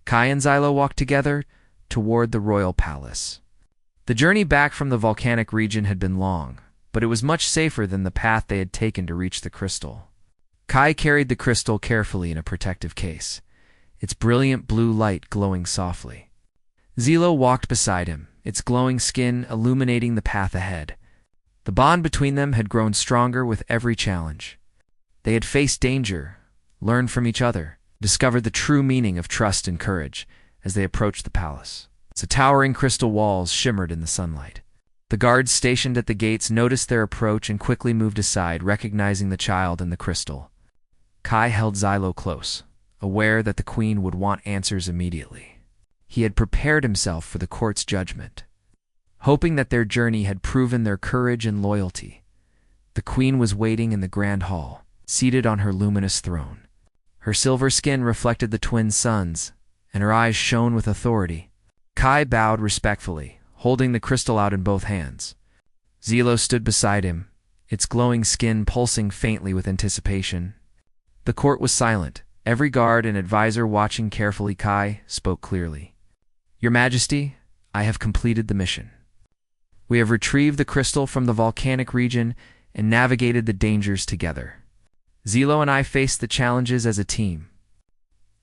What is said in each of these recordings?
Kai and Xylo walked together toward the royal palace. The journey back from the volcanic region had been long, but it was much safer than the path they had taken to reach the crystal. Kai carried the crystal carefully in a protective case, its brilliant blue light glowing softly. Xylo walked beside him, its glowing skin illuminating the path ahead. The bond between them had grown stronger with every challenge. They had faced danger, learned from each other, discovered the true meaning of trust and courage as they approached the palace. The towering crystal walls shimmered in the sunlight. The guards stationed at the gates noticed their approach and quickly moved aside, recognizing the child and the crystal. Kai held Xylo close, aware that the queen would want answers immediately. He had prepared himself for the court's judgment, hoping that their journey had proven their courage and loyalty. The queen was waiting in the grand hall, seated on her luminous throne. Her silver skin reflected the twin suns, and her eyes shone with authority. Kai bowed respectfully, holding the crystal out in both hands. Xylo stood beside him, its glowing skin pulsing faintly with anticipation. The court was silent, every guard and advisor watching carefully. Kai spoke clearly. "Your Majesty, I have completed the mission. We have retrieved the crystal from the volcanic region and navigated the dangers together. Xylo and I faced the challenges as a team.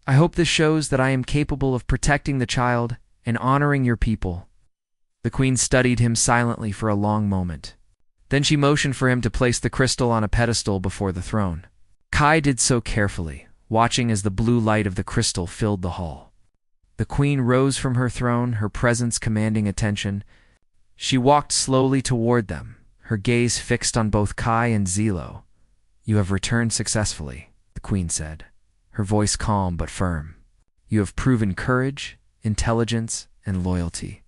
I hope this shows that I am capable of protecting the child and honoring your people." The queen studied him silently for a long moment. Then she motioned for him to place the crystal on a pedestal before the throne. Kai did so carefully, watching as the blue light of the crystal filled the hall. The queen rose from her throne, her presence commanding attention. She walked slowly toward them, her gaze fixed on both Kai and Xylo. "You have returned successfully," the queen said, her voice calm but firm. "You have proven courage, intelligence, and loyalty.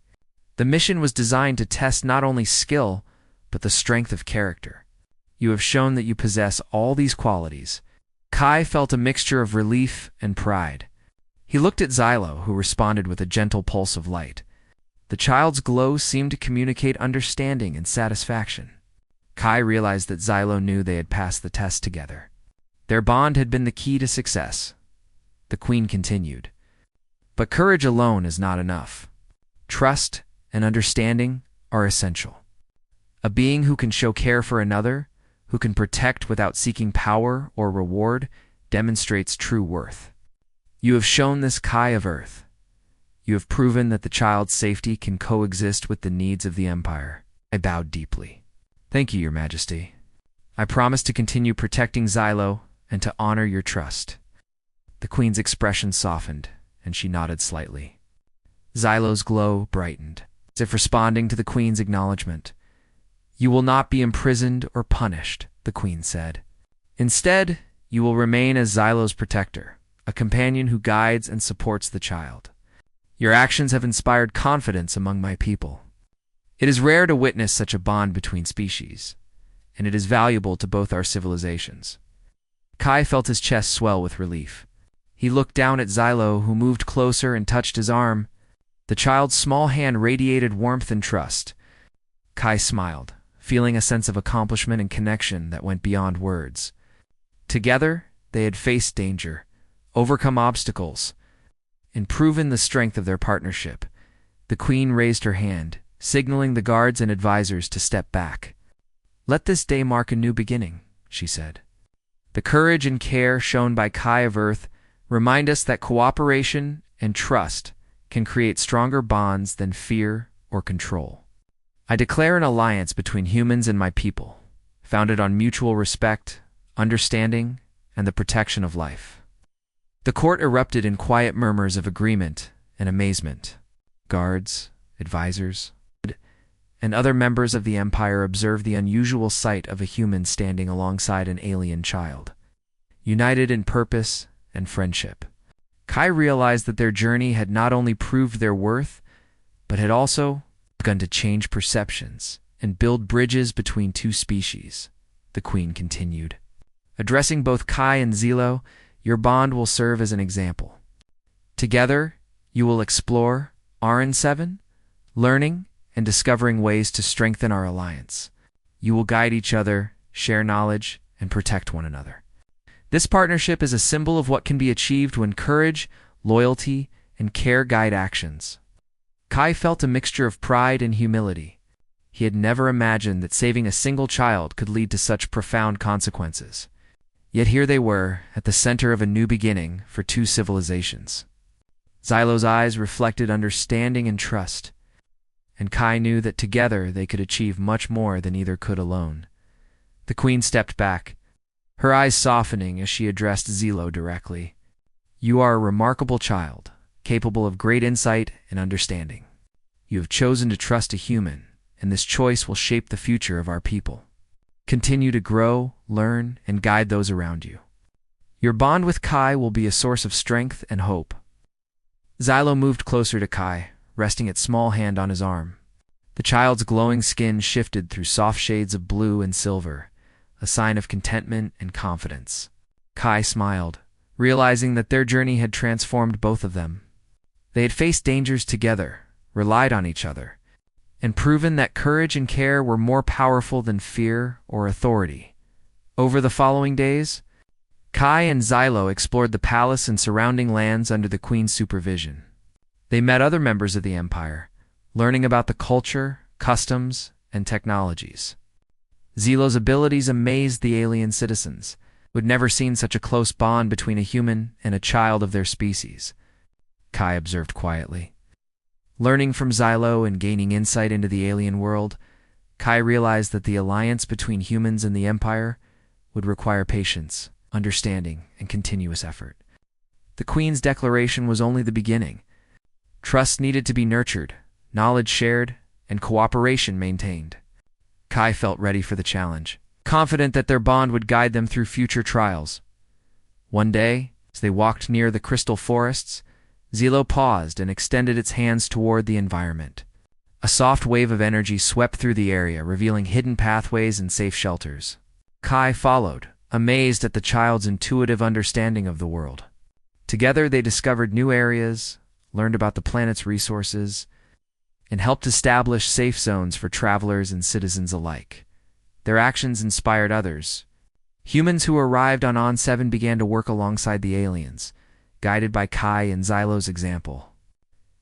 The mission was designed to test not only skill, but the strength of character. You have shown that you possess all these qualities." Kai felt a mixture of relief and pride. He looked at Xylo, who responded with a gentle pulse of light. The child's glow seemed to communicate understanding and satisfaction. Kai realized that Xylo knew they had passed the test together. Their bond had been the key to success. The queen continued. "But courage alone is not enough. Trust and understanding are essential. A being who can show care for another, who can protect without seeking power or reward, demonstrates true worth. You have shown this, Kai of Earth. You have proven that the child's safety can coexist with the needs of the Empire." I bowed deeply. "Thank you, Your Majesty. I promise to continue protecting Xylo and to honor your trust." The queen's expression softened, and she nodded slightly. Xylo's glow brightened, as if responding to the queen's acknowledgement. "You will not be imprisoned or punished," the queen said. "Instead, you will remain as Xylo's protector, a companion who guides and supports the child. Your actions have inspired confidence among my people. It is rare to witness such a bond between species, and it is valuable to both our civilizations." Kai felt his chest swell with relief. He looked down at Xylo, who moved closer and touched his arm. The child's small hand radiated warmth and trust. Kai smiled, feeling a sense of accomplishment and connection that went beyond words. Together, they had faced danger, overcome obstacles, and proven the strength of their partnership. The queen raised her hand, signaling the guards and advisors to step back. "Let this day mark a new beginning," she said. The courage and care shown by Kai of Earth remind us that cooperation and trust can create stronger bonds than fear or control. I declare an alliance between humans and my people, founded on mutual respect, understanding, and the protection of life. The court erupted in quiet murmurs of agreement and amazement. Guards, advisors, and other members of the Empire observed the unusual sight of a human standing alongside an alien child, united in purpose and friendship. Kai realized that their journey had not only proved their worth, but had also begun to change perceptions and build bridges between two species. The queen continued. Addressing both Kai and Xylo, your bond will serve as an example. Together, you will explore RN7, learning and discovering ways to strengthen our alliance. You will guide each other, share knowledge, and protect one another. This partnership is a symbol of what can be achieved when courage, loyalty, and care guide actions. Kai felt a mixture of pride and humility. He had never imagined that saving a single child could lead to such profound consequences. Yet here they were, at the center of a new beginning for two civilizations. Xylo's eyes reflected understanding and trust, and Kai knew that together they could achieve much more than either could alone. The queen stepped back, her eyes softening as she addressed Xylo directly. "You are a remarkable child, capable of great insight and understanding. You have chosen to trust a human, and this choice will shape the future of our people. Continue to grow, learn, and guide those around you. Your bond with Kai will be a source of strength and hope." Xylo moved closer to Kai, resting its small hand on his arm. The child's glowing skin shifted through soft shades of blue and silver, a sign of contentment and confidence. Kai smiled, realizing that their journey had transformed both of them. They had faced dangers together, relied on each other, and proven that courage and care were more powerful than fear or authority. Over the following days, Kai and Xylo explored the palace and surrounding lands under the queen's supervision. They met other members of the empire, learning about the culture, customs, and technologies. Xylo's abilities amazed the alien citizens, who had never seen such a close bond between a human and a child of their species. Kai observed quietly. Learning from Xylo and gaining insight into the alien world, Kai realized that the alliance between humans and the Empire would require patience, understanding, and continuous effort. The Queen's declaration was only the beginning. Trust needed to be nurtured, knowledge shared, and cooperation maintained. Kai felt ready for the challenge, confident that their bond would guide them through future trials. One day, as they walked near the crystal forests, Xylo paused and extended its hands toward the environment. A soft wave of energy swept through the area, revealing hidden pathways and safe shelters. Kai followed, amazed at the child's intuitive understanding of the world. Together they discovered new areas, learned about the planet's resources, and helped establish safe zones for travelers and citizens alike. Their actions inspired others. Humans who arrived on On-7 began to work alongside the aliens, guided by Kai and Xylo's example.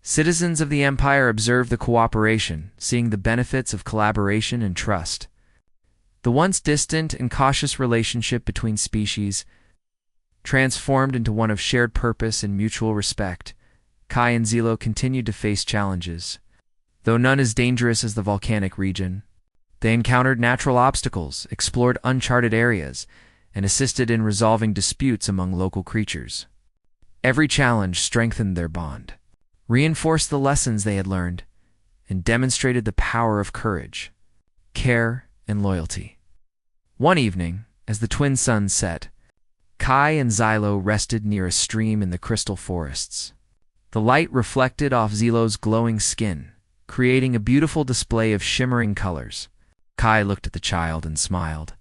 Citizens of the Empire observed the cooperation, seeing the benefits of collaboration and trust. The once distant and cautious relationship between species transformed into one of shared purpose and mutual respect. Kai and Xylo continued to face challenges. Though none as dangerous as the volcanic region, they encountered natural obstacles, explored uncharted areas, and assisted in resolving disputes among local creatures. Every challenge strengthened their bond, reinforced the lessons they had learned, and demonstrated the power of courage, care, and loyalty. One evening, as the twin suns set, Kai and Xylo rested near a stream in the crystal forests. The light reflected off Xylo's glowing skin, creating a beautiful display of shimmering colors. Kai looked at the child and smiled.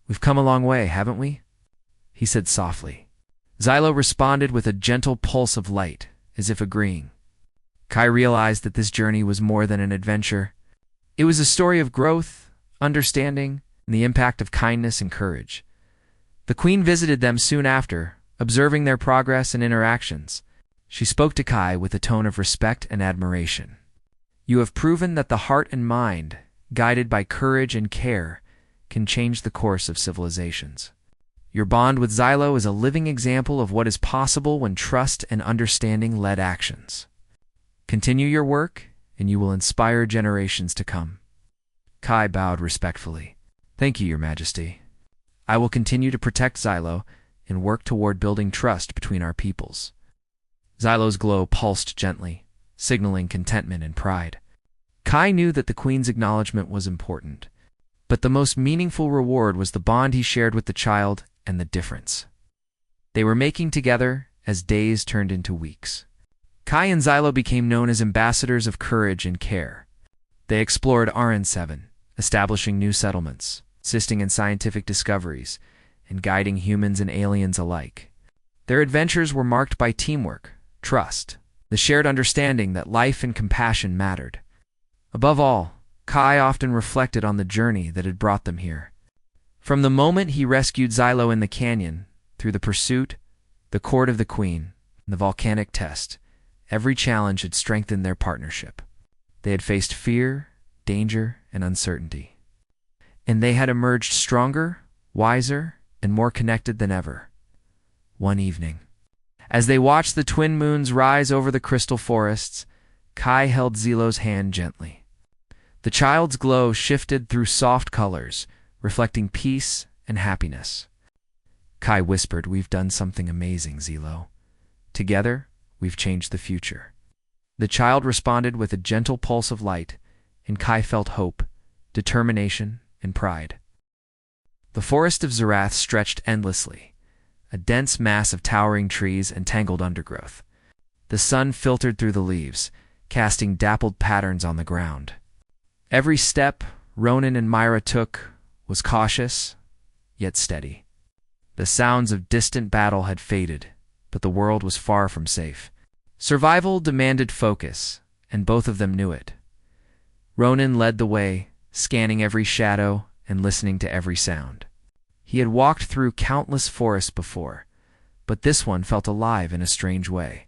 "We've come a long way, haven't we?" he said softly. Xylo responded with a gentle pulse of light, as if agreeing. Kai realized that this journey was more than an adventure. It was a story of growth, understanding, and the impact of kindness and courage. The Queen visited them soon after, observing their progress and interactions. She spoke to Kai with a tone of respect and admiration. "You have proven that the heart and mind, guided by courage and care, can change the course of civilizations. Your bond with Xylo is a living example of what is possible when trust and understanding led actions. Continue your work, and you will inspire generations to come." Kai bowed respectfully. "Thank you, Your Majesty. I will continue to protect Xylo and work toward building trust between our peoples." Xylo's glow pulsed gently, signaling contentment and pride. Kai knew that the Queen's acknowledgement was important, but the most meaningful reward was the bond he shared with the child and the difference they were making together as days turned into weeks. Kai and Xylo became known as ambassadors of courage and care. They explored RN7, establishing new settlements, assisting in scientific discoveries, and guiding humans and aliens alike. Their adventures were marked by teamwork, trust, the shared understanding that life and compassion mattered. Above all, Kai often reflected on the journey that had brought them here. From the moment he rescued Xylo in the canyon, through the pursuit, the court of the Queen, and the volcanic test, Every challenge had strengthened their partnership. They had faced fear, danger, and uncertainty. And they had emerged stronger, wiser, and more connected than ever. One evening, as they watched the twin moons rise over the crystal forests, Kai held Zilo's hand gently. The child's glow shifted through soft colors, reflecting peace and happiness. Kai whispered, "We've done something amazing, Zilo. Together, we've changed the future." The child responded with a gentle pulse of light, and Kai felt hope, determination, and pride. The forest of Zerath stretched endlessly, a dense mass of towering trees and tangled undergrowth. The sun filtered through the leaves, casting dappled patterns on the ground. Every step Ronan and Myra took was cautious, yet steady. The sounds of distant battle had faded, but the world was far from safe. Survival demanded focus, and both of them knew it. Ronan led the way, scanning every shadow and listening to every sound. He had walked through countless forests before, but this one felt alive in a strange way.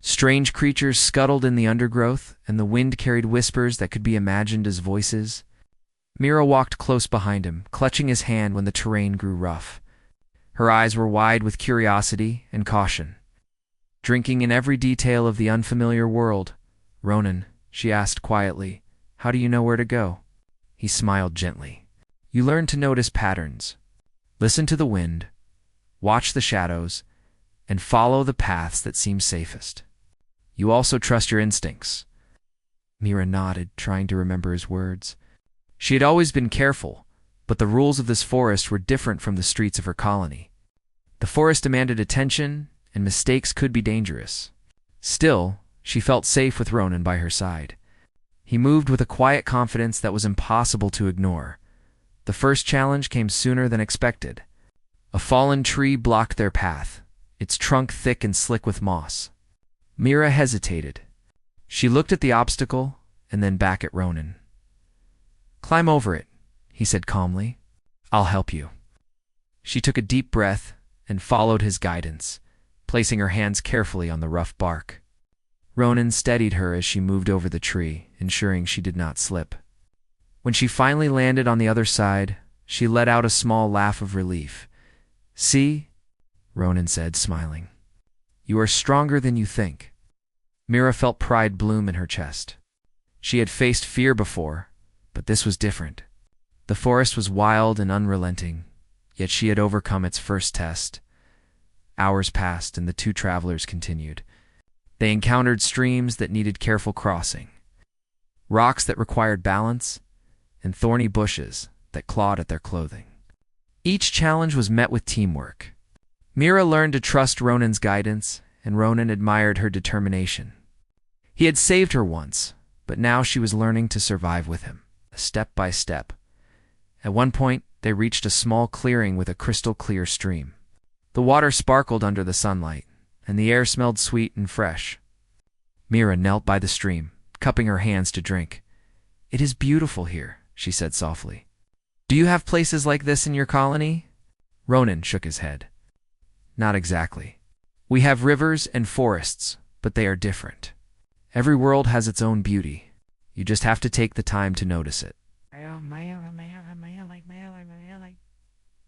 Strange creatures scuttled in the undergrowth, and the wind carried whispers that could be imagined as voices. Mira walked close behind him, clutching his hand when the terrain grew rough. Her eyes were wide with curiosity and caution. Drinking in every detail of the unfamiliar world, "Ronan," she asked quietly, "how do you know where to go?" He smiled gently. "You learn to notice patterns. Listen to the wind, watch the shadows, and follow the paths that seem safest. You also trust your instincts." Mira nodded, trying to remember his words. She had always been careful, but the rules of this forest were different from the streets of her colony. The forest demanded attention, and mistakes could be dangerous. Still, she felt safe with Ronan by her side. He moved with a quiet confidence that was impossible to ignore. The first challenge came sooner than expected. A fallen tree blocked their path, its trunk thick and slick with moss. Mira hesitated. She looked at the obstacle and then back at Ronan. "Climb over it," he said calmly. "I'll help you." She took a deep breath and followed his guidance, placing her hands carefully on the rough bark. Ronan steadied her as she moved over the tree, ensuring she did not slip. When she finally landed on the other side, she let out a small laugh of relief. "See?" Ronan said, smiling. "You are stronger than you think." Mira felt pride bloom in her chest. She had faced fear before, but this was different. The forest was wild and unrelenting, yet she had overcome its first test. Hours passed, and the two travelers continued. They encountered streams that needed careful crossing, rocks that required balance, and thorny bushes that clawed at their clothing. Each challenge was met with teamwork. Mira learned to trust Ronan's guidance, and Ronan admired her determination. He had saved her once, but now she was learning to survive with him, step by step. At one point, they reached a small clearing with a crystal-clear stream. The water sparkled under the sunlight, and the air smelled sweet and fresh. Mira knelt by the stream, cupping her hands to drink. "It is beautiful here," she said softly. "Do you have places like this in your colony?" Ronan shook his head. "Not exactly. We have rivers and forests, but they are different. Every world has its own beauty. You just have to take the time to notice it."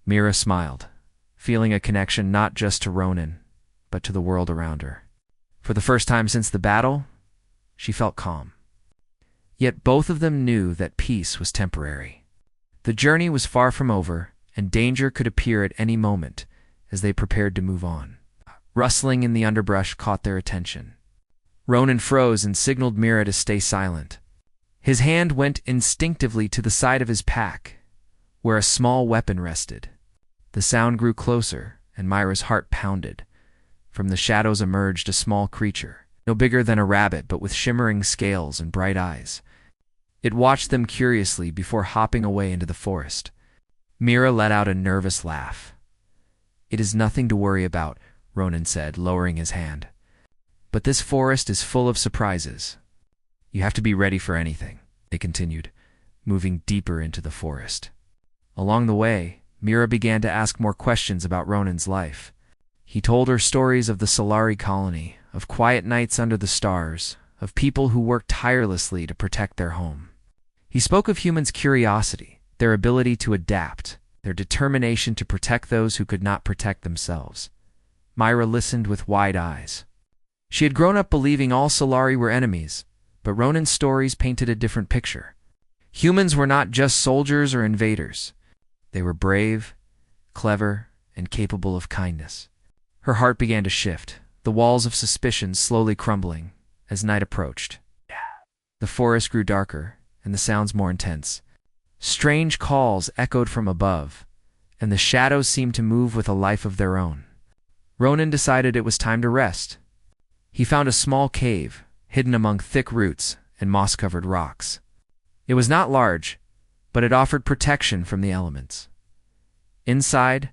Mira smiled, feeling a connection not just to Ronan, but to the world around her. For the first time since the battle, she felt calm. Yet both of them knew that peace was temporary. The journey was far from over, and danger could appear at any moment as they prepared to move on. Rustling in the underbrush caught their attention. Ronan froze and signaled Mira to stay silent. His hand went instinctively to the side of his pack, where a small weapon rested. The sound grew closer, and Myra's heart pounded. From the shadows emerged a small creature, no bigger than a rabbit but with shimmering scales and bright eyes. It watched them curiously before hopping away into the forest. Mira let out a nervous laugh. "It is nothing to worry about," Ronan said, lowering his hand. "But this forest is full of surprises. You have to be ready for anything," they continued, moving deeper into the forest. Along the way, Mira began to ask more questions about Ronan's life. He told her stories of the Solari colony, of quiet nights under the stars, of people who worked tirelessly to protect their home. He spoke of humans' curiosity, their ability to adapt, their determination to protect those who could not protect themselves. Myra listened with wide eyes. She had grown up believing all Solari were enemies, but Ronan's stories painted a different picture. Humans were not just soldiers or invaders. They were brave, clever, and capable of kindness. Her heart began to shift, the walls of suspicion slowly crumbling as night approached. The forest grew darker, and the sounds more intense. Strange calls echoed from above, and the shadows seemed to move with a life of their own. Ronan decided it was time to rest. He found a small cave, hidden among thick roots and moss-covered rocks. It was not large, but it offered protection from the elements. Inside,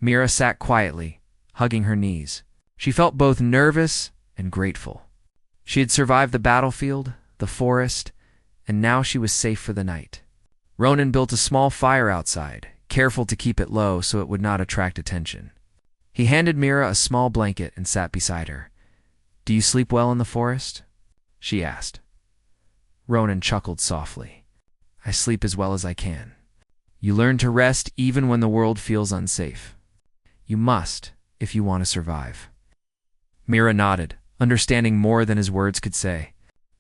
Mira sat quietly, hugging her knees. She felt both nervous and grateful. She had survived the battlefield, the forest, and now she was safe for the night. Ronan built a small fire outside, careful to keep it low so it would not attract attention. He handed Mira a small blanket and sat beside her. "Do you sleep well in the forest?" she asked. Ronan chuckled softly. "I sleep as well as I can. You learn to rest even when the world feels unsafe. You must, if you want to survive." Mira nodded, understanding more than his words could say.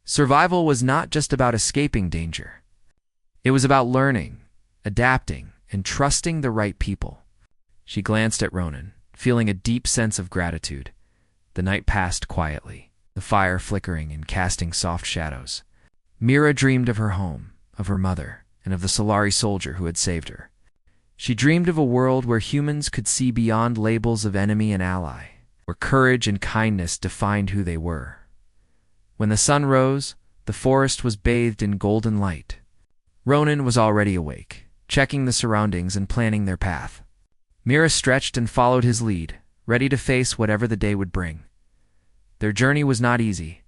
Survival was not just about escaping danger. It was about learning, adapting, and trusting the right people. She glanced at Ronan, feeling a deep sense of gratitude. The night passed quietly, the fire flickering and casting soft shadows. Mira dreamed of her home, of her mother, and of the Solari soldier who had saved her. She dreamed of a world where humans could see beyond labels of enemy and ally, where courage and kindness defined who they were. When the sun rose, the forest was bathed in golden light. Ronan was already awake, checking the surroundings and planning their path. Mira stretched and followed his lead, ready to face whatever the day would bring. Their journey was not easy.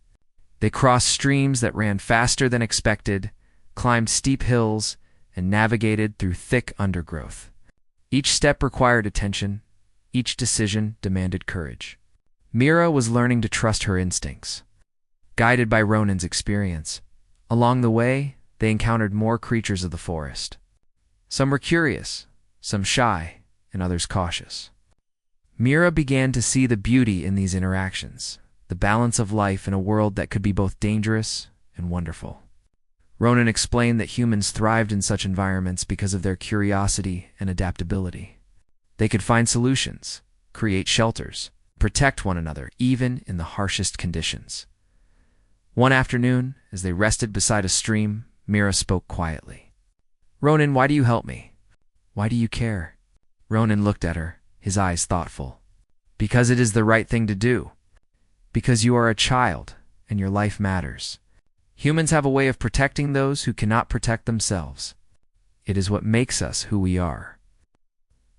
They crossed streams that ran faster than expected, climbed steep hills, and navigated through thick undergrowth. Each step required attention. Each decision demanded courage. Mira was learning to trust her instincts. Guided by Ronan's experience, along the way, they encountered more creatures of the forest. Some were curious, some shy, and others cautious. Mira began to see the beauty in these interactions, the balance of life in a world that could be both dangerous and wonderful. Ronan explained that humans thrived in such environments because of their curiosity and adaptability. They could find solutions, create shelters, protect one another even in the harshest conditions. One afternoon, as they rested beside a stream, Mira spoke quietly. "Ronan, why do you help me? Why do you care?" Ronan looked at her, his eyes thoughtful. "Because it is the right thing to do. Because you are a child, and your life matters. Humans have a way of protecting those who cannot protect themselves. It is what makes us who we are."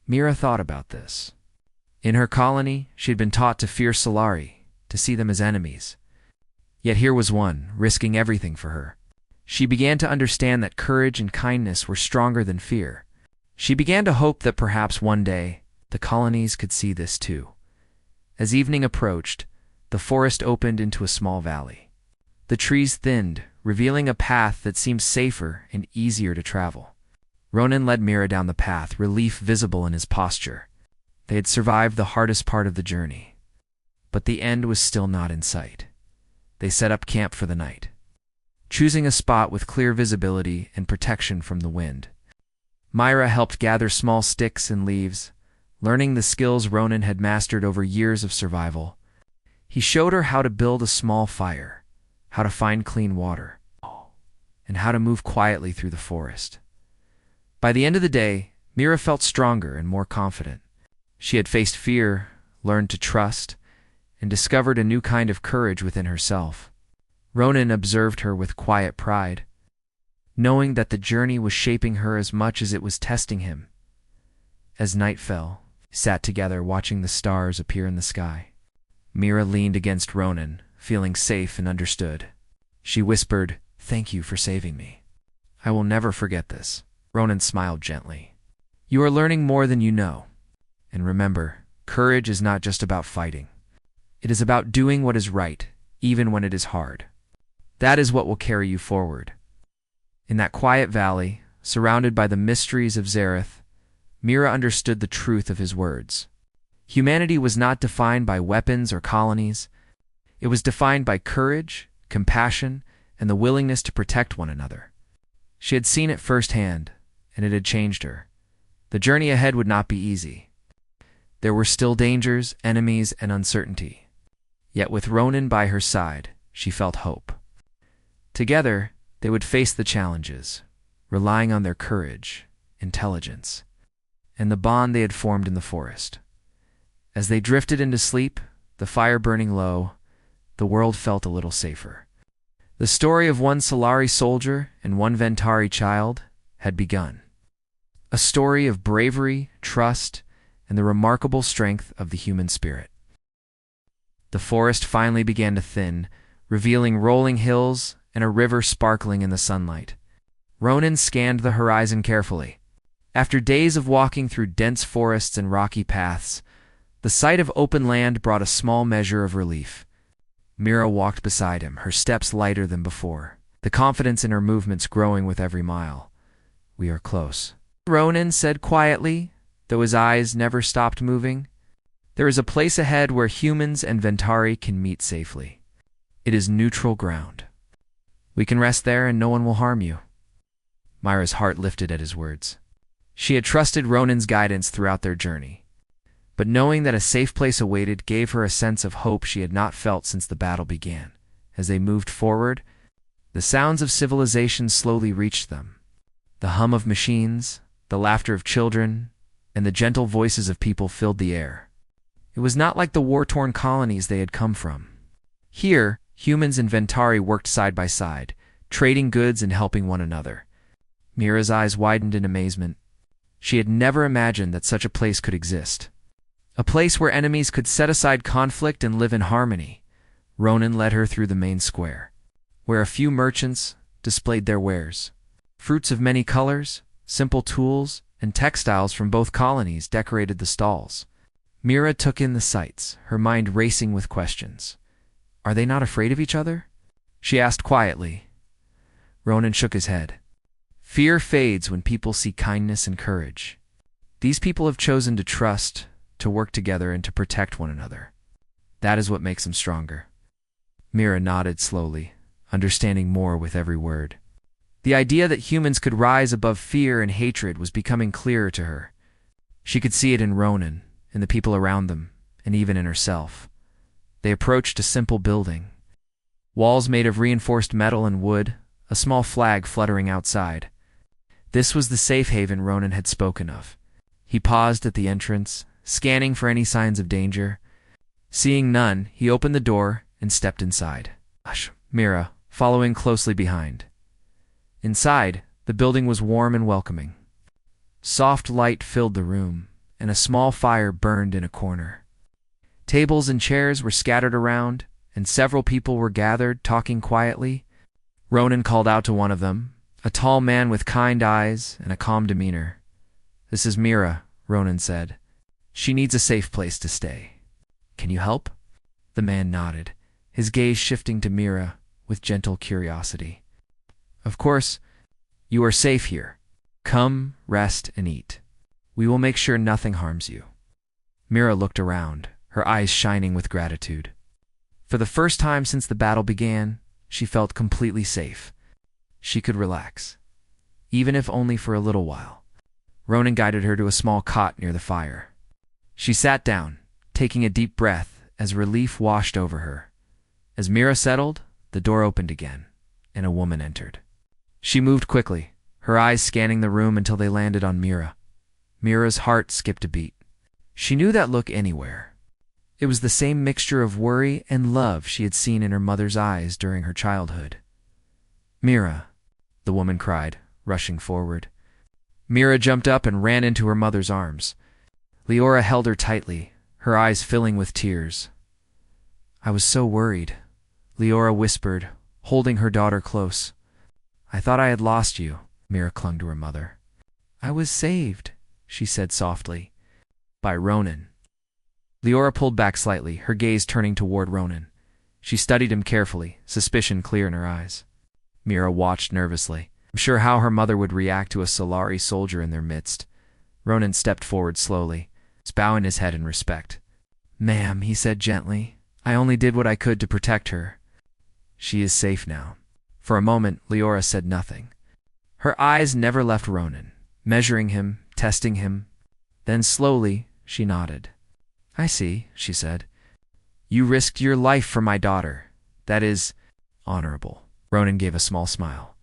Mira thought about this. In her colony, she had been taught to fear Solari, to see them as enemies. Yet here was one, risking everything for her. She began to understand that courage and kindness were stronger than fear. She began to hope that perhaps one day, the colonies could see this too. As evening approached, the forest opened into a small valley. The trees thinned, revealing a path that seemed safer and easier to travel. Ronan led Mira down the path, relief visible in his posture. They had survived the hardest part of the journey. But the end was still not in sight. They set up camp for the night, choosing a spot with clear visibility and protection from the wind. Myra helped gather small sticks and leaves, learning the skills Ronan had mastered over years of survival. He showed her how to build a small fire, how to find clean water, and how to move quietly through the forest. By the end of the day, Mira felt stronger and more confident. She had faced fear, learned to trust, and discovered a new kind of courage within herself. Ronan observed her with quiet pride, knowing that the journey was shaping her as much as it was testing him. As night fell, they sat together watching the stars appear in the sky. Mira leaned against Ronan, feeling safe and understood. She whispered, "Thank you for saving me. I will never forget this." Ronan smiled gently. "You are learning more than you know. And remember, courage is not just about fighting. It is about doing what is right, even when it is hard. That is what will carry you forward. In that quiet valley, surrounded by the mysteries of Zareth, Mira understood the truth of his words. Humanity was not defined by weapons or colonies. It was defined by courage, compassion, and the willingness to protect one another. She had seen it firsthand, and it had changed her. The journey ahead would not be easy. There were still dangers, enemies, and uncertainty. Yet with Ronan by her side, she felt hope. Together, they would face the challenges, relying on their courage, intelligence, and the bond they had formed in the forest. As they drifted into sleep, the fire burning low, the world felt a little safer. The story of one Solari soldier and one Ventari child had begun. A story of bravery, trust, and the remarkable strength of the human spirit. The forest finally began to thin, revealing rolling hills and a river sparkling in the sunlight. Ronan scanned the horizon carefully. After days of walking through dense forests and rocky paths, the sight of open land brought a small measure of relief. Mira walked beside him, her steps lighter than before, the confidence in her movements growing with every mile. "We are close," Ronan said quietly, though his eyes never stopped moving. "There is a place ahead where humans and Ventari can meet safely. It is neutral ground. We can rest there and no one will harm you." Mira's heart lifted at his words. She had trusted Ronan's guidance throughout their journey, but knowing that a safe place awaited gave her a sense of hope she had not felt since the battle began. As they moved forward, the sounds of civilization slowly reached them. The hum of machines, the laughter of children, and the gentle voices of people filled the air. It was not like the war-torn colonies they had come from. Here, humans and Ventari worked side by side, trading goods and helping one another. Mira's eyes widened in amazement. She had never imagined that such a place could exist. A place where enemies could set aside conflict and live in harmony. Ronan led her through the main square, where a few merchants displayed their wares. Fruits of many colors, simple tools, and textiles from both colonies decorated the stalls. Mira took in the sights, her mind racing with questions. "Are they not afraid of each other?" she asked quietly. Ronan shook his head. "Fear fades when people see kindness and courage. These people have chosen to trust, to work together, and to protect one another. That is what makes them stronger." Mira nodded slowly, understanding more with every word. The idea that humans could rise above fear and hatred was becoming clearer to her. She could see it in Ronan, in the people around them, and even in herself. They approached a simple building. Walls made of reinforced metal and wood, a small flag fluttering outside. This was the safe haven Ronan had spoken of. He paused at the entrance, scanning for any signs of danger. Seeing none, he opened the door and stepped inside. "Hush," Mira, following closely behind. Inside, the building was warm and welcoming. Soft light filled the room, and a small fire burned in a corner. Tables and chairs were scattered around, and several people were gathered, talking quietly. Ronan called out to one of them, a tall man with kind eyes and a calm demeanor. "This is Mira," Ronan said. "She needs a safe place to stay. Can you help?" The man nodded, his gaze shifting to Mira with gentle curiosity. "Of course. You are safe here. Come, rest, and eat. We will make sure nothing harms you." Mira looked around, her eyes shining with gratitude. For the first time since the battle began, she felt completely safe. She could relax, even if only for a little while. Ronan guided her to a small cot near the fire. She sat down, taking a deep breath as relief washed over her. As Mira settled, the door opened again, and a woman entered. She moved quickly, her eyes scanning the room until they landed on Mira. Mira's heart skipped a beat. She knew that look anywhere. It was the same mixture of worry and love she had seen in her mother's eyes during her childhood. "Mira," the woman cried, rushing forward. Mira jumped up and ran into her mother's arms. Leora held her tightly, her eyes filling with tears. "I was so worried," Leora whispered, holding her daughter close. "I thought I had lost you." Mira clung to her mother. "I was saved," she said softly, "by Ronan." Leora pulled back slightly, her gaze turning toward Ronan. She studied him carefully, suspicion clear in her eyes. Mira watched nervously, unsure how her mother would react to a Solari soldier in their midst. Ronan stepped forward slowly, bowing his head in respect. "Ma'am," he said gently, "I only did what I could to protect her. She is safe now." For a moment, Leora said nothing. Her eyes never left Ronan, measuring him, testing him. Then slowly, she nodded. "I see," she said. "You risked your life for my daughter. That is honorable." Ronan gave a small smile.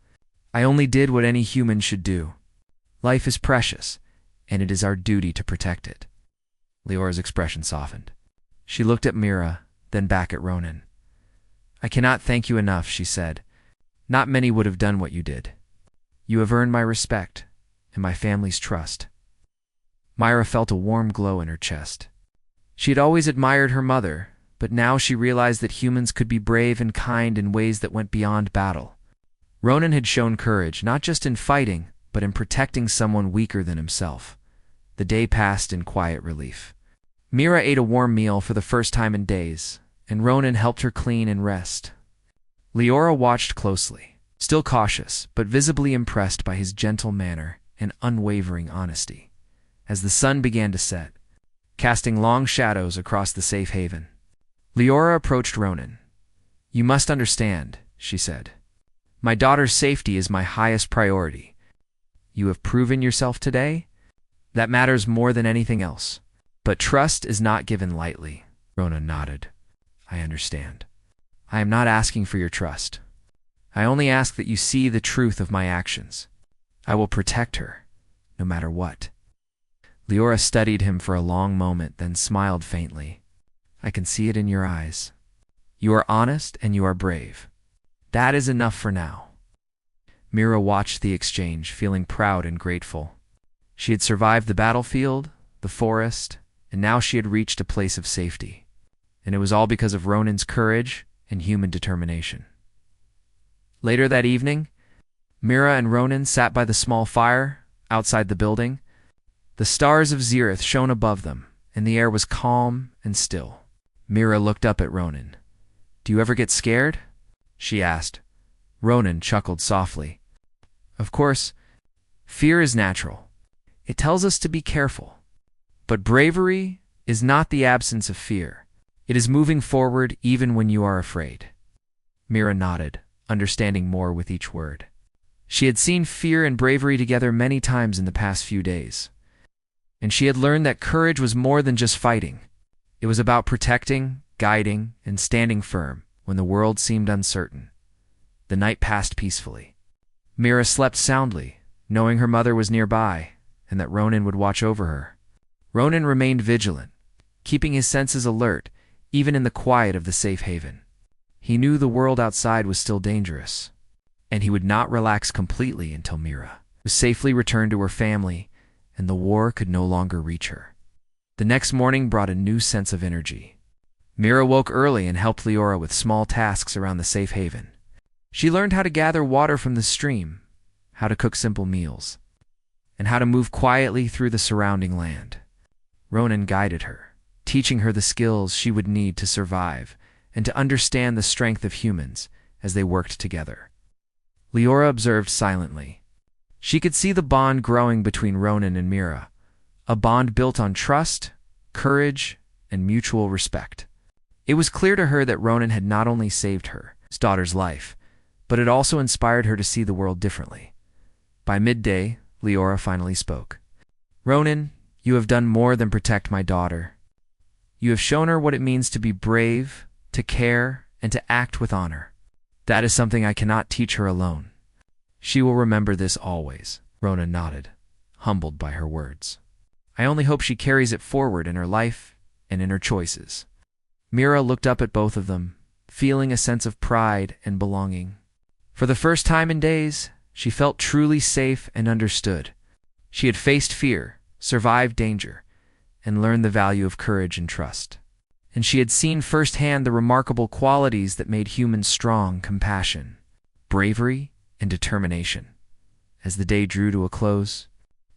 "I only did what any human should do. Life is precious, and it is our duty to protect it." Leora's expression softened. She looked at Mira, then back at Ronan. "I cannot thank you enough," she said. "Not many would have done what you did. You have earned my respect and my family's trust." Myra felt a warm glow in her chest. She had always admired her mother, but now she realized that humans could be brave and kind in ways that went beyond battle. Ronan had shown courage, not just in fighting, but in protecting someone weaker than himself. The day passed in quiet relief. Mira ate a warm meal for the first time in days, and Ronan helped her clean and rest. Leora watched closely, still cautious, but visibly impressed by his gentle manner and unwavering honesty. As the sun began to set, casting long shadows across the safe haven, Leora approached Ronan. "You must understand," she said. "My daughter's safety is my highest priority. You have proven yourself today. That matters more than anything else. But trust is not given lightly." Ronan nodded. "I understand. I am not asking for your trust. I only ask that you see the truth of my actions. I will protect her, no matter what." Leora studied him for a long moment, then smiled faintly. "I can see it in your eyes. You are honest and you are brave. That is enough for now." Mira watched the exchange, feeling proud and grateful. She had survived the battlefield, the forest, and now she had reached a place of safety. And it was all because of Ronan's courage and human determination. Later that evening, Mira and Ronan sat by the small fire outside the building. The stars of Zereth shone above them, and the air was calm and still. Mira looked up at Ronan. "Do you ever get scared?" she asked. Ronan chuckled softly. "Of course, fear is natural. It tells us to be careful. But bravery is not the absence of fear. It is moving forward even when you are afraid." Mira nodded, understanding more with each word. She had seen fear and bravery together many times in the past few days. And she had learned that courage was more than just fighting. It was about protecting, guiding, and standing firm when the world seemed uncertain. The night passed peacefully. Mira slept soundly, knowing her mother was nearby and that Ronan would watch over her. Ronan remained vigilant, keeping his senses alert even in the quiet of the safe haven. He knew the world outside was still dangerous, and he would not relax completely until Mira was safely returned to her family and the war could no longer reach her. The next morning brought a new sense of energy. Mira woke early and helped Leora with small tasks around the safe haven. She learned how to gather water from the stream, how to cook simple meals, and how to move quietly through the surrounding land. Ronan guided her, teaching her the skills she would need to survive and to understand the strength of humans as they worked together. Leora observed silently. She could see the bond growing between Ronan and Mira, a bond built on trust, courage, and mutual respect. It was clear to her that Ronan had not only saved her, his daughter's life, but it also inspired her to see the world differently. By midday, Leora finally spoke. "Ronan, you have done more than protect my daughter. You have shown her what it means to be brave, to care, and to act with honor. That is something I cannot teach her alone. She will remember this always." Ronan nodded, humbled by her words. "I only hope she carries it forward in her life and in her choices." Mira looked up at both of them, feeling a sense of pride and belonging. For the first time in days, she felt truly safe and understood. She had faced fear, survived danger, and learned the value of courage and trust. And she had seen firsthand the remarkable qualities that made humans strong: compassion, bravery, and determination. As the day drew to a close,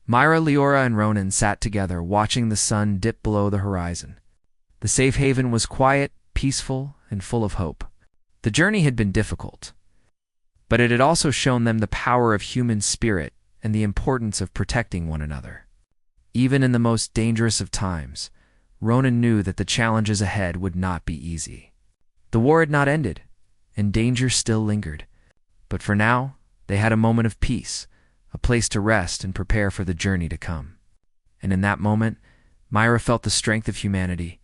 Myra, Leora, and Ronan sat together, watching the sun dip below the horizon. The safe haven was quiet, peaceful, and full of hope. The journey had been difficult, but it had also shown them the power of human spirit and the importance of protecting one another. Even in the most dangerous of times, Ronan knew that the challenges ahead would not be easy. The war had not ended, and danger still lingered. But for now, they had a moment of peace, a place to rest and prepare for the journey to come. And in that moment, Myra felt the strength of humanity,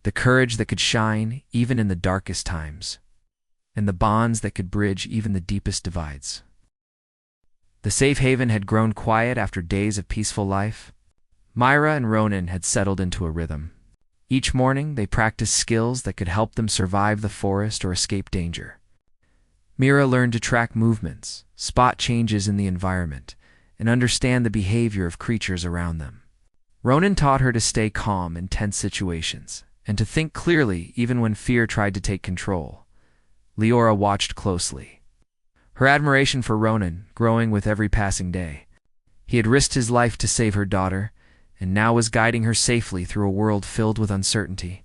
the courage that could shine even in the darkest times, and the bonds that could bridge even the deepest divides. The safe haven had grown quiet after days of peaceful life. Myra and Ronan had settled into a rhythm. Each morning, they practiced skills that could help them survive the forest or escape danger. Myra learned to track movements, spot changes in the environment, and understand the behavior of creatures around them. Ronan taught her to stay calm in tense situations, and to think clearly even when fear tried to take control. Leora watched closely, her admiration for Ronan growing with every passing day. He had risked his life to save her daughter, and now was guiding her safely through a world filled with uncertainty.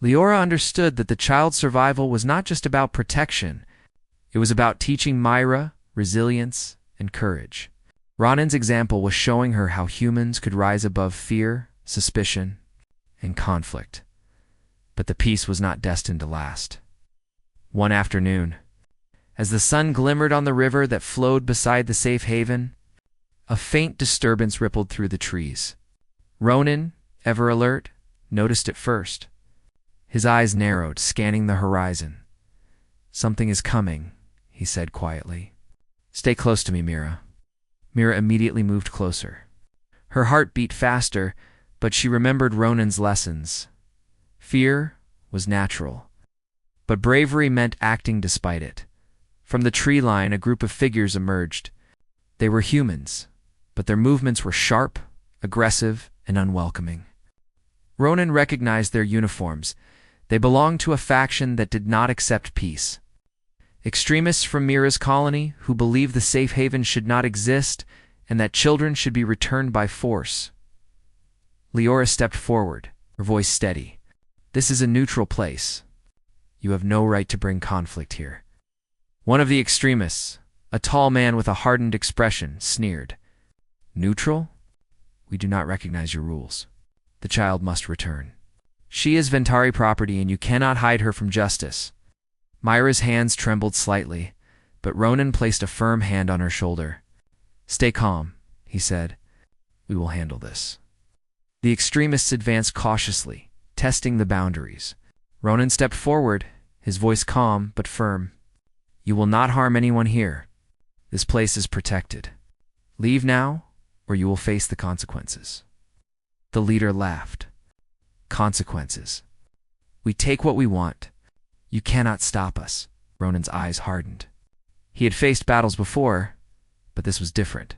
Leora understood that the child's survival was not just about protection, it was about teaching Myra resilience and courage. Ronan's example was showing her how humans could rise above fear, suspicion, and conflict. But the peace was not destined to last. One afternoon, as the sun glimmered on the river that flowed beside the safe haven, a faint disturbance rippled through the trees. Ronan, ever alert, noticed it first. His eyes narrowed, scanning the horizon. "Something is coming," he said quietly. "Stay close to me, Myra." Myra immediately moved closer. Her heart beat faster, but she remembered Ronan's lessons. Fear was natural, but bravery meant acting despite it. From the tree line, a group of figures emerged. They were humans, but their movements were sharp, aggressive, and unwelcoming. Ronan recognized their uniforms. They belonged to a faction that did not accept peace. Extremists from Myra's colony who believed the safe haven should not exist and that children should be returned by force. Leora stepped forward, her voice steady. "This is a neutral place. You have no right to bring conflict here." One of the extremists, a tall man with a hardened expression, sneered. "Neutral? We do not recognize your rules. The child must return. She is Ventari property and you cannot hide her from justice." Myra's hands trembled slightly, but Ronan placed a firm hand on her shoulder. "Stay calm," he said. "We will handle this." The extremists advanced cautiously, testing the boundaries. Ronan stepped forward, his voice calm but firm. "You will not harm anyone here. This place is protected. Leave now, or you will face the consequences." The leader laughed. "Consequences. We take what we want. You cannot stop us." Ronan's eyes hardened. He had faced battles before, but this was different.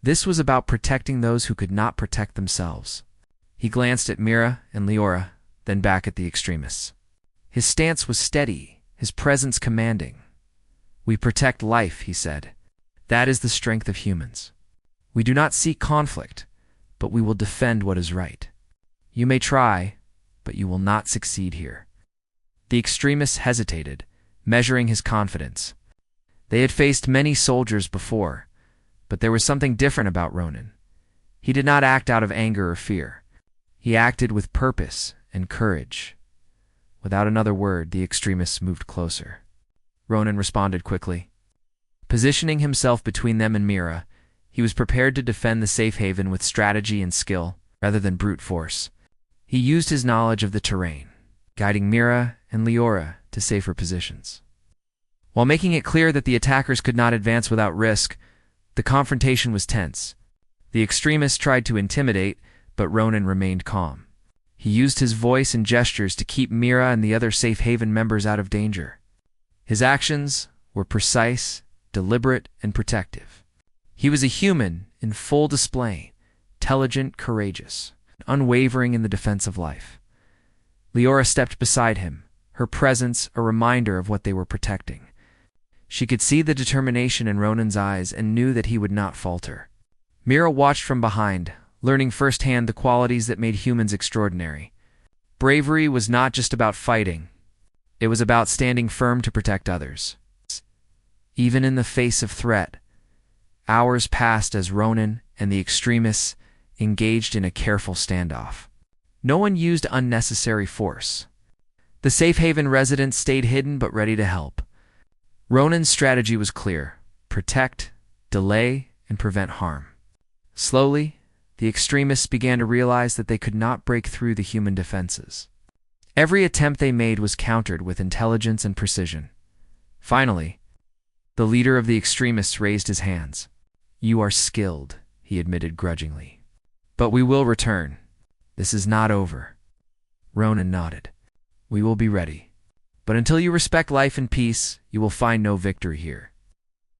This was about protecting those who could not protect themselves. He glanced at Myra and Leora, then back at the extremists. His stance was steady, his presence commanding. "We protect life," he said. "That is the strength of humans. We do not seek conflict, but we will defend what is right. You may try, but you will not succeed here." The extremists hesitated, measuring his confidence. They had faced many soldiers before, but there was something different about Ronan. He did not act out of anger or fear. He acted with purpose and courage. Without another word, the extremists moved closer. Ronan responded quickly. Positioning himself between them and Myra, he was prepared to defend the safe haven with strategy and skill, rather than brute force. He used his knowledge of the terrain, guiding Myra and Leora to safer positions. While making it clear that the attackers could not advance without risk, the confrontation was tense. The extremists tried to intimidate, but Ronan remained calm. He used his voice and gestures to keep Myra and the other safe haven members out of danger. His actions were precise, deliberate, and protective. He was a human in full display, intelligent, courageous, unwavering in the defense of life. Leora stepped beside him, her presence a reminder of what they were protecting. She could see the determination in Ronan's eyes and knew that he would not falter. Myra watched from behind, learning firsthand the qualities that made humans extraordinary. Bravery was not just about fighting. It was about standing firm to protect others. Even in the face of threat, hours passed as Ronan and the extremists engaged in a careful standoff. No one used unnecessary force. The safe haven residents stayed hidden but ready to help. Ronan's strategy was clear: protect, delay, and prevent harm. Slowly, the extremists began to realize that they could not break through the human defenses. Every attempt they made was countered with intelligence and precision. Finally, the leader of the extremists raised his hands. "You are skilled," he admitted grudgingly. "But we will return. This is not over." Ronan nodded. "We will be ready. But until you respect life and peace, you will find no victory here."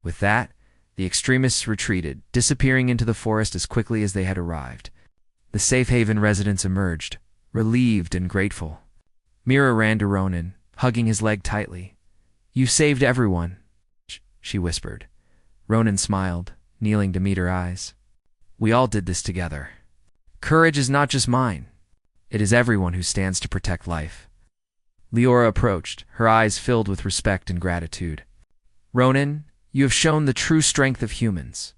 With that, the extremists retreated, disappearing into the forest as quickly as they had arrived. The safe haven residents emerged, relieved and grateful. Mira ran to Ronan, hugging his leg tightly. "You saved everyone," she whispered. Ronan smiled, kneeling to meet her eyes. "We all did this together. Courage is not just mine. It is everyone who stands to protect life." Leora approached, her eyes filled with respect and gratitude. "Ronan, you have shown the true strength of humans.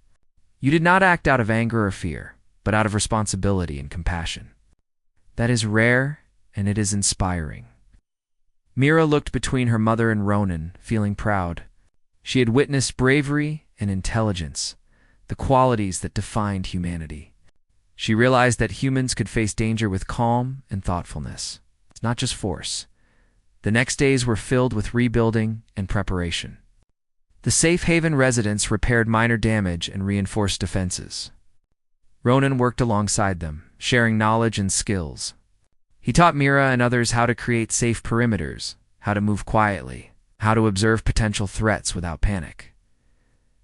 You did not act out of anger or fear, but out of responsibility and compassion. That is rare, and it is inspiring." Mira looked between her mother and Ronan, feeling proud. She had witnessed bravery and intelligence, the qualities that defined humanity. She realized that humans could face danger with calm and thoughtfulness, not just force. The next days were filled with rebuilding and preparation. The safe haven residents repaired minor damage and reinforced defenses. Ronan worked alongside them, sharing knowledge and skills. He taught Mira and others how to create safe perimeters, how to move quietly, how to observe potential threats without panic.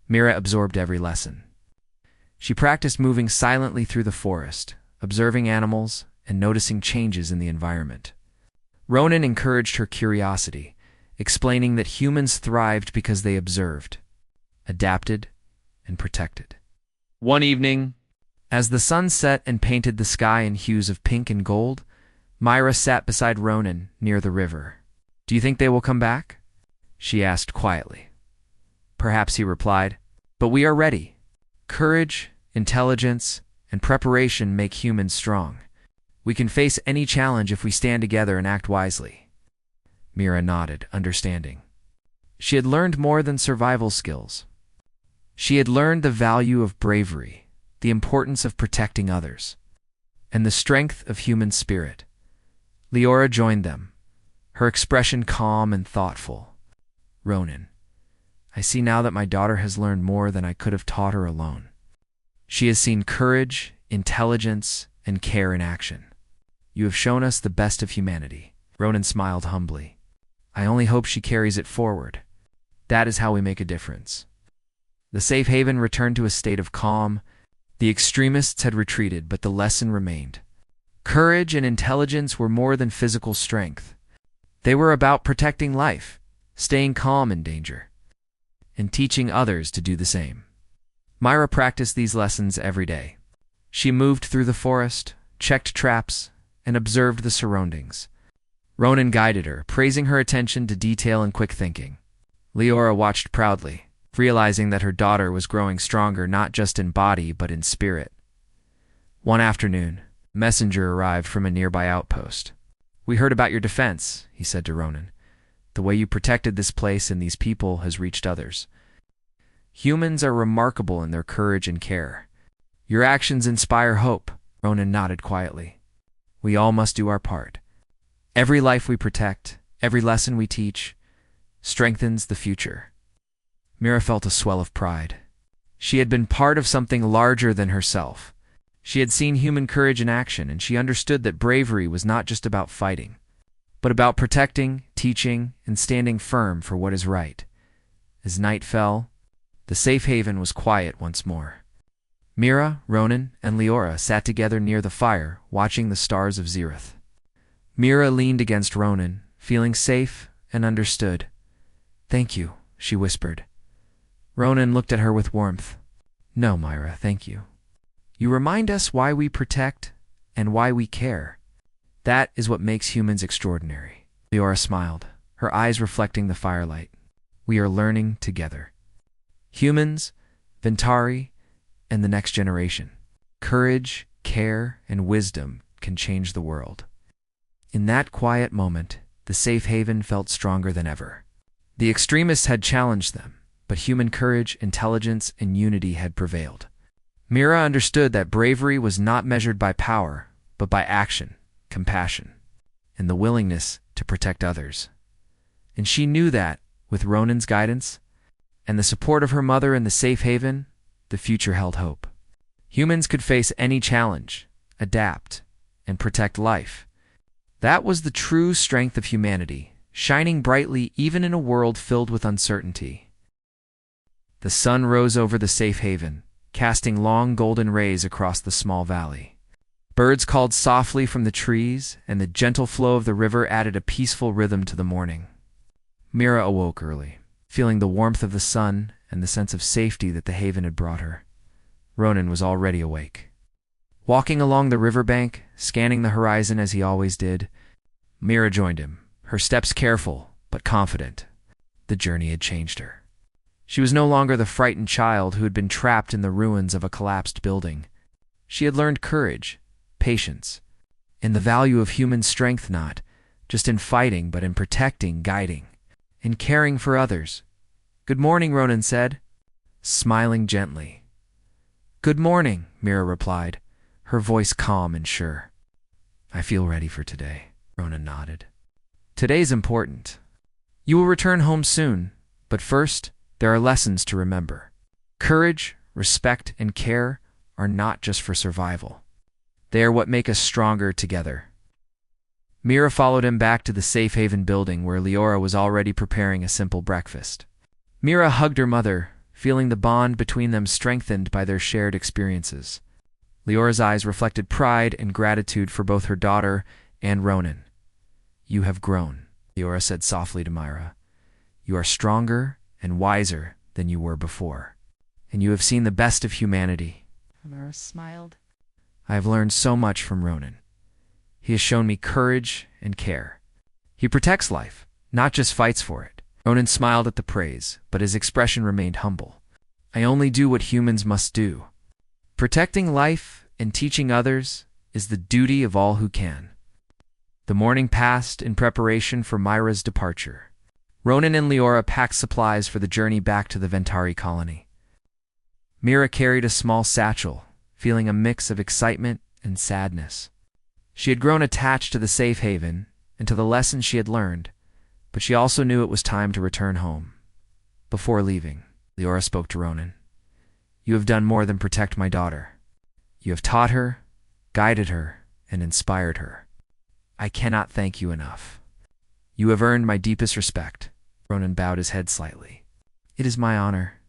Mira absorbed every lesson. She practiced moving silently through the forest, observing animals and noticing changes in the environment. Ronan encouraged her curiosity, explaining that humans thrived because they observed, adapted, and protected. One evening, as the sun set and painted the sky in hues of pink and gold, Myra sat beside Ronan near the river. "Do you think they will come back?" she asked quietly. "Perhaps," he replied, "but we are ready. Courage, intelligence, and preparation make humans strong. We can face any challenge if we stand together and act wisely." Mira nodded, understanding. She had learned more than survival skills. She had learned the value of bravery, the importance of protecting others, and the strength of human spirit. Leora joined them, her expression calm and thoughtful. "Ronan, I see now that my daughter has learned more than I could have taught her alone. She has seen courage, intelligence, and care in action. You have shown us the best of humanity." Ronan smiled humbly. "I only hope she carries it forward. That is how we make a difference." The safe haven returned to a state of calm. The extremists had retreated, but the lesson remained. Courage and intelligence were more than physical strength. They were about protecting life, staying calm in danger, and teaching others to do the same. Myra practiced these lessons every day. She moved through the forest, checked traps, and observed the surroundings. Ronan guided her, praising her attention to detail and quick thinking. Leora watched proudly, realizing that her daughter was growing stronger not just in body but in spirit. One afternoon, a messenger arrived from a nearby outpost. "We heard about your defense," he said to Ronan. "The way you protected this place and these people has reached others. Humans are remarkable in their courage and care. Your actions inspire hope." Ronan nodded quietly. "We all must do our part. Every life we protect, every lesson we teach, strengthens the future." Mira felt a swell of pride. She had been part of something larger than herself. She had seen human courage in action, and she understood that bravery was not just about fighting, but about protecting, teaching, and standing firm for what is right. As night fell, the safe haven was quiet once more. Mira, Ronan, and Leora sat together near the fire, watching the stars of Zereth. Mira leaned against Ronan, feeling safe and understood. "Thank you," she whispered. Ronan looked at her with warmth. "No, Myra, thank you. You remind us why we protect and why we care. That is what makes humans extraordinary. Leora smiled, her eyes reflecting the firelight. We are learning together. Humans, Ventari, and the next generation. Courage, care, and wisdom can change the world. In that quiet moment, the safe haven felt stronger than ever. The extremists had challenged them, but human courage, intelligence, and unity had prevailed. Mira understood that bravery was not measured by power, but by action, compassion, and the willingness to protect others. And she knew that, with Ronan's guidance, and the support of her mother in the safe haven, the future held hope. Humans could face any challenge, adapt, and protect life. That was the true strength of humanity, shining brightly even in a world filled with uncertainty. The sun rose over the safe haven, casting long golden rays across the small valley. Birds called softly from the trees, and the gentle flow of the river added a peaceful rhythm to the morning. Mira awoke early, feeling the warmth of the sun and the sense of safety that the haven had brought her. Ronan was already awake. Walking along the riverbank, scanning the horizon as he always did, Mira joined him, her steps careful but confident. The journey had changed her. She was no longer the frightened child who had been trapped in the ruins of a collapsed building. She had learned courage, patience, and the value of human strength, not just in fighting but in protecting, guiding, and caring for others. "Good morning," Ronan said, smiling gently. "Good morning," Mira replied, her voice calm and sure. "I feel ready for today," Ronan nodded. "Today's important. You will return home soon, but first, there are lessons to remember. Courage, respect, and care are not just for survival. They are what make us stronger together." Mira followed him back to the safe haven building where Leora was already preparing a simple breakfast. Mira hugged her mother, feeling the bond between them strengthened by their shared experiences. Leora's eyes reflected pride and gratitude for both her daughter and Ronan. "You have grown," Leora said softly to Mira. "You are stronger and wiser than you were before, and you have seen the best of humanity." Mira smiled. "I have learned so much from Ronan. He has shown me courage and care. He protects life, not just fights for it." Ronan smiled at the praise, but his expression remained humble. "I only do what humans must do. Protecting life and teaching others is the duty of all who can." The morning passed in preparation for Mira's departure. Ronan and Leora packed supplies for the journey back to the Ventari colony. Mira carried a small satchel, feeling a mix of excitement and sadness. She had grown attached to the safe haven and to the lessons she had learned, but she also knew it was time to return home. Before leaving, Leora spoke to Ronan. "You have done more than protect my daughter. You have taught her, guided her, and inspired her. I cannot thank you enough. You have earned my deepest respect." Ronan bowed his head slightly. "It is my honor.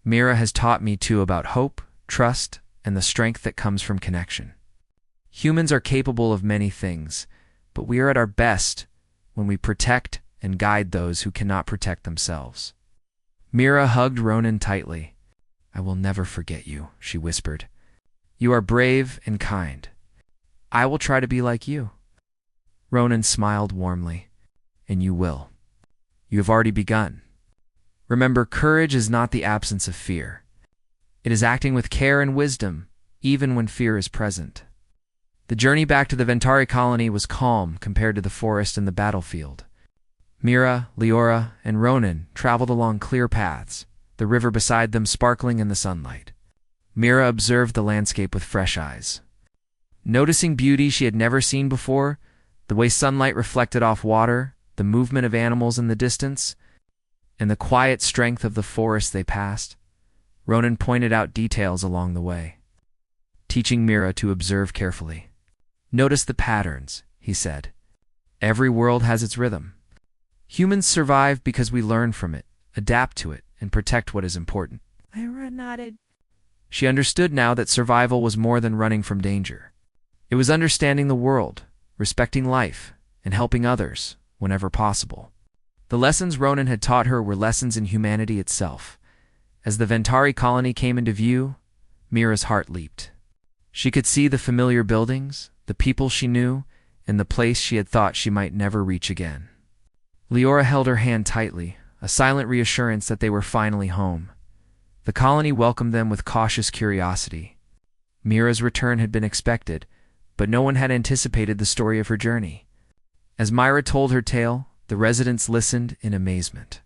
Mira has taught me too about hope, trust, and the strength that comes from connection. Humans are capable of many things, but we are at our best when we protect and guide those who cannot protect themselves." Mira hugged Ronan tightly. "I will never forget you," she whispered. "You are brave and kind. I will try to be like you." Ronan smiled warmly. "And you will. You have already begun. Remember, courage is not the absence of fear. It is acting with care and wisdom, even when fear is present." The journey back to the Ventari colony was calm compared to the forest and the battlefield. Mira, Leora, and Ronan traveled along clear paths, the river beside them sparkling in the sunlight. Mira observed the landscape with fresh eyes. Noticing beauty she had never seen before, the way sunlight reflected off water, the movement of animals in the distance, and the quiet strength of the forest they passed, Ronan pointed out details along the way, teaching Mira to observe carefully. "Notice the patterns," he said. "Every world has its rhythm. Humans survive because we learn from it, adapt to it, and protect what is important." Mira nodded. She understood now that survival was more than running from danger. It was understanding the world, respecting life, and helping others whenever possible. The lessons Ronan had taught her were lessons in humanity itself. As the Ventari colony came into view, Mira's heart leaped. She could see the familiar buildings, the people she knew, in the place she had thought she might never reach again. Leora held her hand tightly, a silent reassurance that they were finally home. The colony welcomed them with cautious curiosity. Mira's return had been expected, but no one had anticipated the story of her journey. As Myra told her tale, the residents listened in amazement.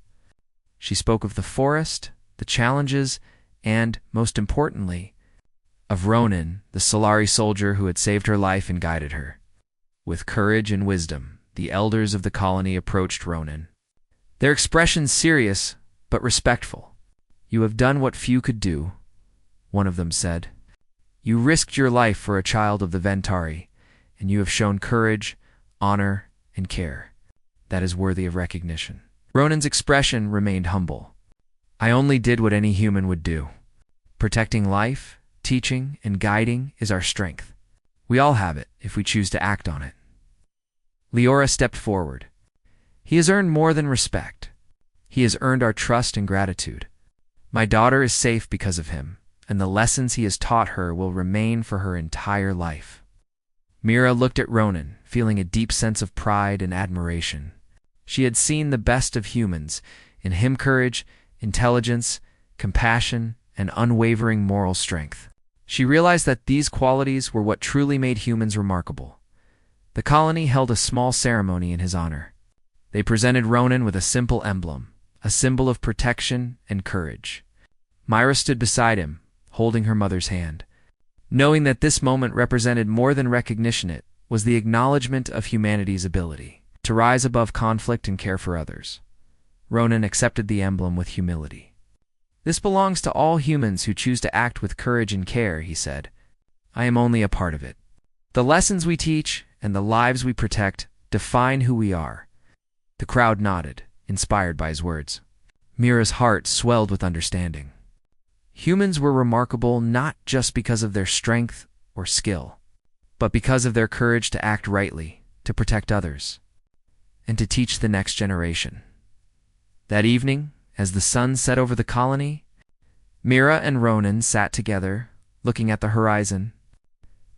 She spoke of the forest, the challenges, and, most importantly, of Ronan, the Solari soldier who had saved her life and guided her. With courage and wisdom, the elders of the colony approached Ronan. Their expressions serious, but respectful. "You have done what few could do," one of them said. "You risked your life for a child of the Ventari, and you have shown courage, honor, and care. That is worthy of recognition." Ronan's expression remained humble. "I only did what any human would do. Protecting life, teaching, and guiding is our strength. We all have it if we choose to act on it." Leora stepped forward. "He has earned more than respect. He has earned our trust and gratitude. My daughter is safe because of him, and the lessons he has taught her will remain for her entire life." Mira looked at Ronan, feeling a deep sense of pride and admiration. She had seen the best of humans, in him courage, intelligence, compassion, and unwavering moral strength. She realized that these qualities were what truly made humans remarkable. The colony held a small ceremony in his honor. They presented Ronan with a simple emblem, a symbol of protection and courage. Myra stood beside him, holding her mother's hand. Knowing that this moment represented more than recognition, it was the acknowledgement of humanity's ability to rise above conflict and care for others. Ronan accepted the emblem with humility. "This belongs to all humans who choose to act with courage and care," he said. "I am only a part of it. The lessons we teach and the lives we protect define who we are." The crowd nodded, inspired by his words. Mira's heart swelled with understanding. Humans were remarkable not just because of their strength or skill, but because of their courage to act rightly, to protect others, and to teach the next generation. That evening, as the sun set over the colony, Mira and Ronan sat together, looking at the horizon.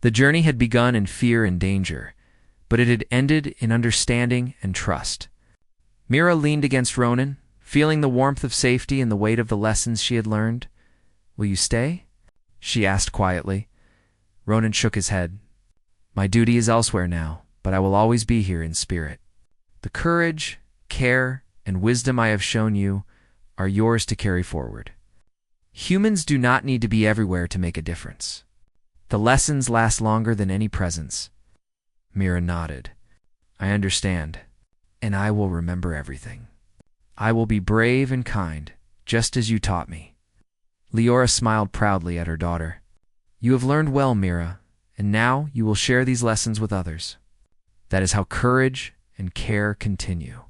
The journey had begun in fear and danger, but it had ended in understanding and trust. Mira leaned against Ronan, feeling the warmth of safety and the weight of the lessons she had learned. "Will you stay?" she asked quietly. Ronan shook his head. "My duty is elsewhere now, but I will always be here in spirit. The courage, care, and wisdom I have shown you are yours to carry forward. Humans do not need to be everywhere to make a difference. The lessons last longer than any presence." Mira nodded. "I understand, and I will remember everything. I will be brave and kind, just as you taught me." Leora smiled proudly at her daughter. "You have learned well, Mira, and now you will share these lessons with others. That is how courage and care continue."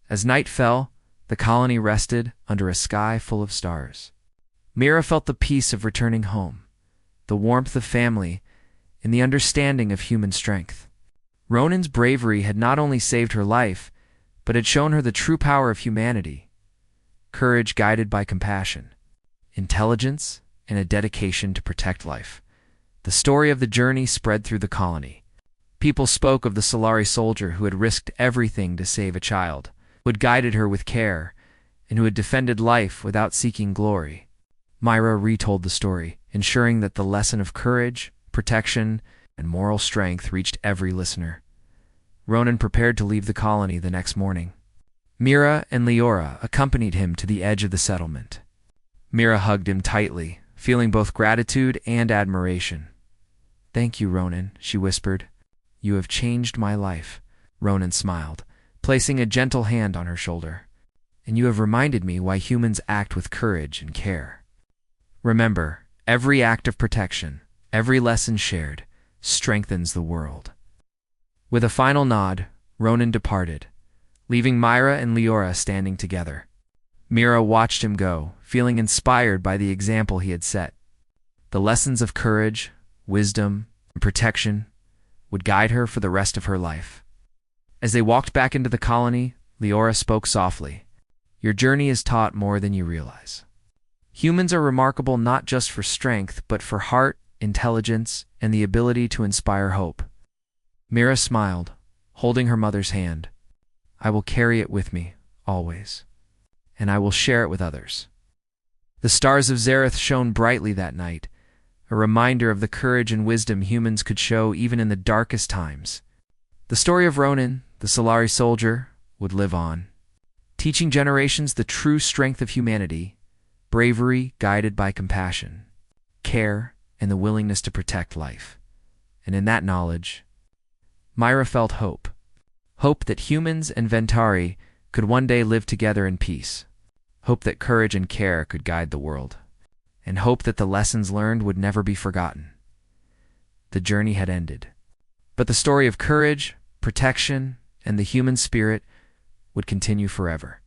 As night fell, the colony rested under a sky full of stars. Mira felt the peace of returning home, the warmth of family, and the understanding of human strength. Ronan's bravery had not only saved her life, but had shown her the true power of humanity: courage guided by compassion, intelligence, and a dedication to protect life. The story of the journey spread through the colony. People spoke of the Solari soldier who had risked everything to save a child, who had guided her with care, and who had defended life without seeking glory. Myra retold the story, ensuring that the lesson of courage, protection, and moral strength reached every listener. Ronan prepared to leave the colony the next morning. Mira and Leora accompanied him to the edge of the settlement. Mira hugged him tightly, feeling both gratitude and admiration. "Thank you, Ronan," she whispered. "You have changed my life." Ronan smiled, placing a gentle hand on her shoulder. "And you have reminded me why humans act with courage and care. Remember, every act of protection, every lesson shared, strengthens the world." With a final nod, Ronan departed, leaving Myra and Leora standing together. Mira watched him go, feeling inspired by the example he had set. The lessons of courage, wisdom, and protection would guide her for the rest of her life. As they walked back into the colony, Leora spoke softly. "Your journey has taught more than you realize. Humans are remarkable not just for strength, but for heart, intelligence, and the ability to inspire hope. Mira smiled, holding her mother's hand. I will carry it with me, always, and I will share it with others. The stars of Zareth shone brightly that night, a reminder of the courage and wisdom humans could show even in the darkest times. The story of Ronan, the Solari soldier, would live on, teaching generations the true strength of humanity, bravery guided by compassion, care, and the willingness to protect life. And in that knowledge, Myra felt hope. Hope that humans and Ventari could one day live together in peace. Hope that courage and care could guide the world. And hope that the lessons learned would never be forgotten. The journey had ended. But the story of courage, protection, and the human spirit would continue forever.